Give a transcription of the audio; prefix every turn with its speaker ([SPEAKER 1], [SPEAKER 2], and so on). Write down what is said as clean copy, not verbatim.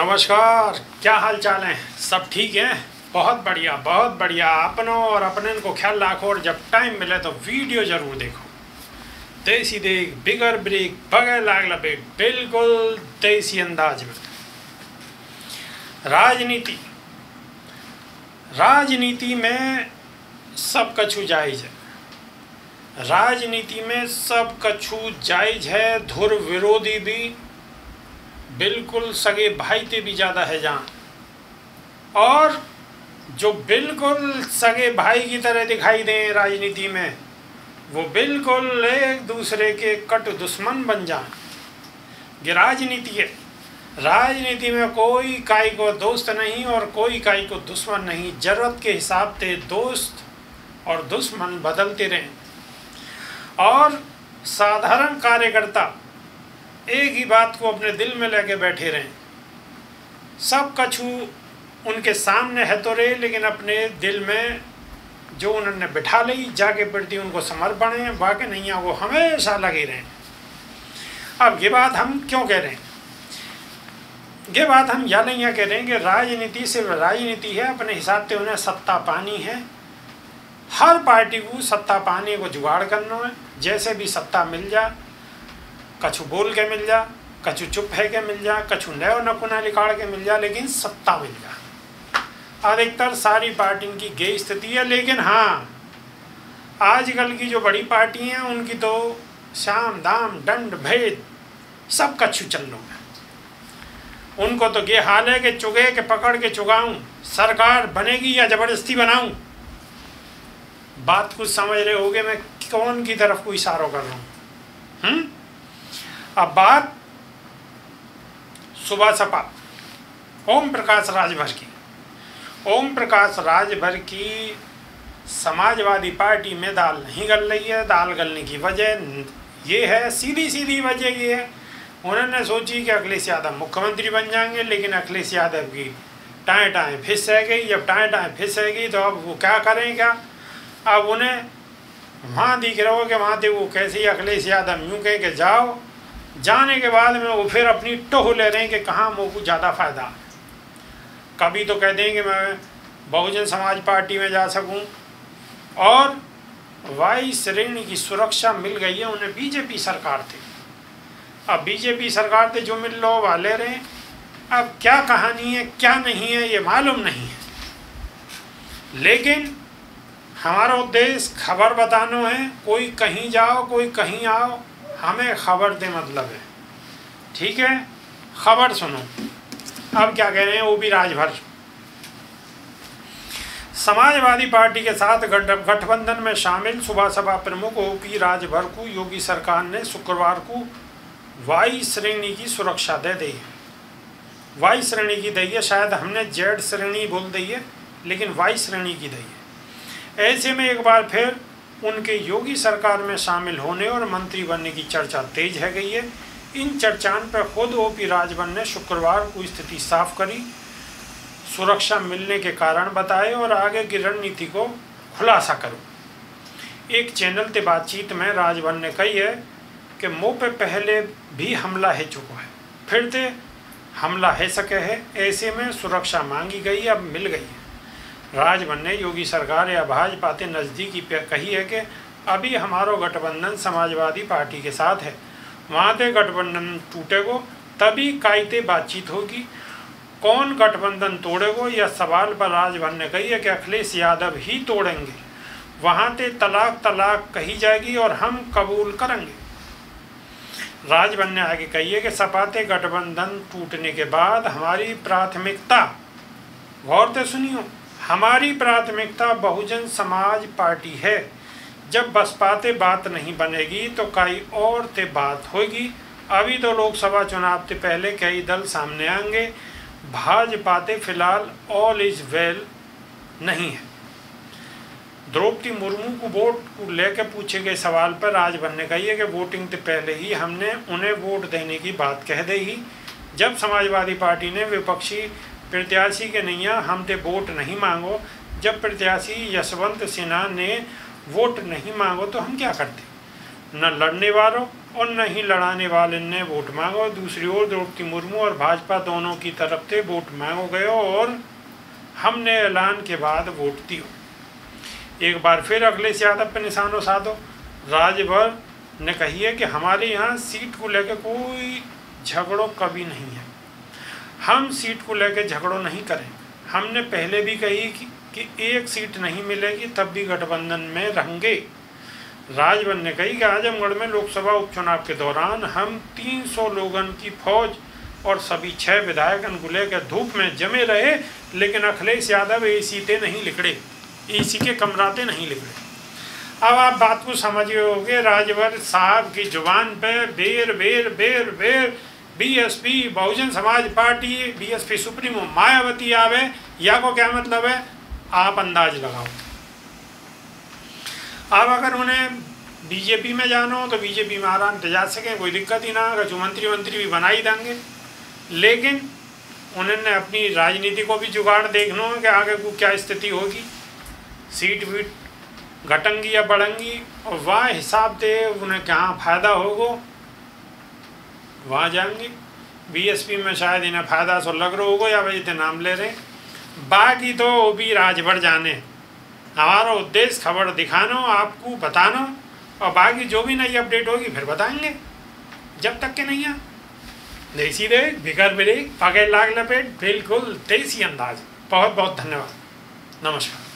[SPEAKER 1] नमस्कार, क्या हाल चाल है? सब ठीक है? बहुत बढ़िया, बहुत बढ़िया। अपनों और अपने को ख्याल रखो और जब टाइम मिले तो वीडियो ज़रूर देखो। देसी देख, बिगर ब्रेक, बगैर लाग लपेट, बिल्कुल देसी अंदाज में। राजनीति राजनीति में सब कछु जायज़ है। राजनीति में सब कछु जायज़ है। धुर विरोधी भी, बिल्कुल सगे भाई से भी ज़्यादा है जान, और जो बिल्कुल सगे भाई की तरह दिखाई दें राजनीति में, वो बिल्कुल एक दूसरे के कट दुश्मन बन जाएं। ये राजनीति है। राजनीति में कोई काई को दोस्त नहीं और कोई काई को दुश्मन नहीं। ज़रूरत के हिसाब से दोस्त और दुश्मन बदलते रहें, और साधारण कार्यकर्ता एक ही बात को अपने दिल में लेके बैठे रहें। सब कछु उनके सामने है तो रहे, लेकिन अपने दिल में जो उन्होंने बिठा ली जाके प्रति उनको समर्पण है, बाकी नहीं है, वो हमेशा लगे रहें। अब ये बात हम क्यों कह रहे हैं? ये बात हम या नहीं कह रहे हैं कि राजनीति सिर्फ राजनीति है, अपने हिसाब से उन्हें सत्ता पानी है। हर पार्टी को सत्ता पाने को जुगाड़ करना है। जैसे भी सत्ता मिल जा, कछु बोल के मिल जा, कछु चुप है के मिल जा, कछु नयो नकुना निकाल के मिल जा, लेकिन सत्ता मिल जा। अधिकतर सारी पार्टियों की यही स्थिति है। लेकिन हाँ, आजकल की जो बड़ी पार्टी हैं उनकी तो शाम दाम दंड भेद सब कछु चल रहा है। उनको तो ये हाल है कि चुगे के पकड़ के चुगाऊं, सरकार बनेगी या ज़बरदस्ती बनाऊं। बात कुछ समझ रहे होगे मैं कौन की तरफ को इशारा कर रहा हूँ? अब बात सुबह सपा ओम प्रकाश राजभर की। ओम प्रकाश राजभर की समाजवादी पार्टी में दाल नहीं गल रही है। दाल गलने की वजह ये है, सीधी सीधी वजह ये है, उन्होंने सोची कि अखिलेश यादव मुख्यमंत्री बन जाएंगे, लेकिन अखिलेश यादव की टाएँ टाएँ फिस रह गई। जब टाएँ टाएँ फिस रह गई तो अब वो क्या करें? क्या अब उन्हें वहाँ दिख रहा हो कि वहाँ से वो कैसे ही अखिलेश यादव यूँ कह के जाओ, जाने के बाद में वो फिर अपनी टोह ले रहे हैं कि कहाँ मुझको ज़्यादा फ़ायदा। कभी तो कह देंगे मैं बहुजन समाज पार्टी में जा सकूं, और वाई श्रेणी की सुरक्षा मिल गई है उन्हें बीजेपी सरकार थे। अब बीजेपी सरकार थे जो मिल लो वाले रहे। अब क्या कहानी है क्या नहीं है ये मालूम नहीं है, लेकिन हमारा उद्देश्य खबर बताना है। कोई कहीं जाओ कोई कहीं आओ, हमें खबर दे मतलब है। ठीक है, खबर सुनो। अब क्या कह रहे हैं? वो भी राजभर समाजवादी पार्टी के साथ गठबंधन में शामिल सुबह सपा प्रमुख ओपी राजभर को योगी सरकार ने शुक्रवार को वाई श्रेणी की सुरक्षा दे दी है। वाई श्रेणी की दी है, शायद हमने जेड श्रेणी बोल दी है, लेकिन वाई श्रेणी की दी है। ऐसे में एक बार फिर उनके योगी सरकार में शामिल होने और मंत्री बनने की चर्चा तेज है गई है। इन चर्चाओं पर खुद ओपी राजभर ने शुक्रवार को स्थिति साफ करी, सुरक्षा मिलने के कारण बताए और आगे की रणनीति को खुलासा करो। एक चैनल से बातचीत में राजभर ने कही है कि मुँह पे पहले भी हमला है चुका है, फिर से हमला है सके है। ऐसे में सुरक्षा मांगी गई, अब मिल गई है। राजभर ने योगी सरकार या भाजपा के नज़दीकी पे कही है कि अभी हमारो गठबंधन समाजवादी पार्टी के साथ है, वहाँ से गठबंधन टूटेगो तभी कायदे बातचीत होगी। कौन गठबंधन तोड़ेगो यह सवाल पर राजभर ने कही है कि अखिलेश यादव ही तोड़ेंगे, वहाँ से तलाक तलाक कही जाएगी और हम कबूल करेंगे। राजभर ने आगे कही है कि सपा से गठबंधन टूटने के बाद हमारी प्राथमिकता, गौर से सुनियो, हमारी प्राथमिकता बहुजन समाज पार्टी है। जब बसपा से बात नहीं बनेगी तो कई और से बात होगी। अभी तो लोकसभा चुनाव से पहले कई दल सामने आएंगे। भाजपा से फिलहाल ऑल इज वेल नहीं है। द्रौपदी मुर्मू को वोट को लेकर पूछे गए सवाल पर राजभर ने कही है कि वोटिंग से पहले ही हमने उन्हें वोट देने की बात कह दी ही। जब समाजवादी पार्टी ने विपक्षी प्रत्याशी के नैया हमसे वोट नहीं मांगो, जब प्रत्याशी यशवंत सिन्हा ने वोट नहीं मांगो तो हम क्या करते? न लड़ने वालों और न ही लड़ाने वाले ने वोट मांगो। दूसरी ओर द्रौपदी मुर्मू और भाजपा दोनों की तरफ से वोट मांगो गयो और हमने ऐलान के बाद वोट दियो। एक बार फिर अखिलेश यादव पर निशानो साधो। राजभर ने कही है कि हमारे यहाँ सीट को लेकर कोई झगड़ों कभी नहीं है, हम सीट को लेकर झगड़ों नहीं करें। हमने पहले भी कही कि एक सीट नहीं मिलेगी तब भी गठबंधन में रहेंगे। राजभर ने कही कि आजमगढ़ में लोकसभा उपचुनाव के दौरान हम 300 लोगों की फौज और सभी 6 विधायकों को लेकर धूप में जमे रहे, लेकिन अखिलेश यादव एसी ते नहीं लिखड़े, एसी के कमराते नहीं लिखड़े। अब आप बात को समझ गए। राजभर साहब की जुबान पे बेर बेर बेर बेर BSP Bahujan Samaj party BSP supremo Mayawati आवे, या को क्या मतलब है आप अंदाज लगाओ। अब अगर उन्हें बीजेपी में जाना हो तो बीजेपी में आराम से जा सकें, कोई दिक्कत ही ना। अगर जो मंत्री भी बना ही देंगे, लेकिन उन्होंने अपनी राजनीति को भी जुगाड़ देखना है कि आगे को क्या स्थिति होगी, सीट वीट घटेंगी या बढ़ेंगी, और वह हिसाब से उन्हें कहाँ फायदा होगा वहाँ जाएंगे। बीएसपी में शायद इन्हें फायदा सो लग रहा होगा या भाई इतने नाम ले रहे। बाकी तो वो भी राजभर जाने, हमारा उद्देश्य खबर दिखाना, आपको बताना, और बाकी जो भी नई अपडेट होगी फिर बताएंगे। जब तक के नहीं है देसी देख बिगर बिरेक पकड़ लाग लपेट, बिल्कुल देसी अंदाज। बहुत बहुत धन्यवाद, नमस्कार।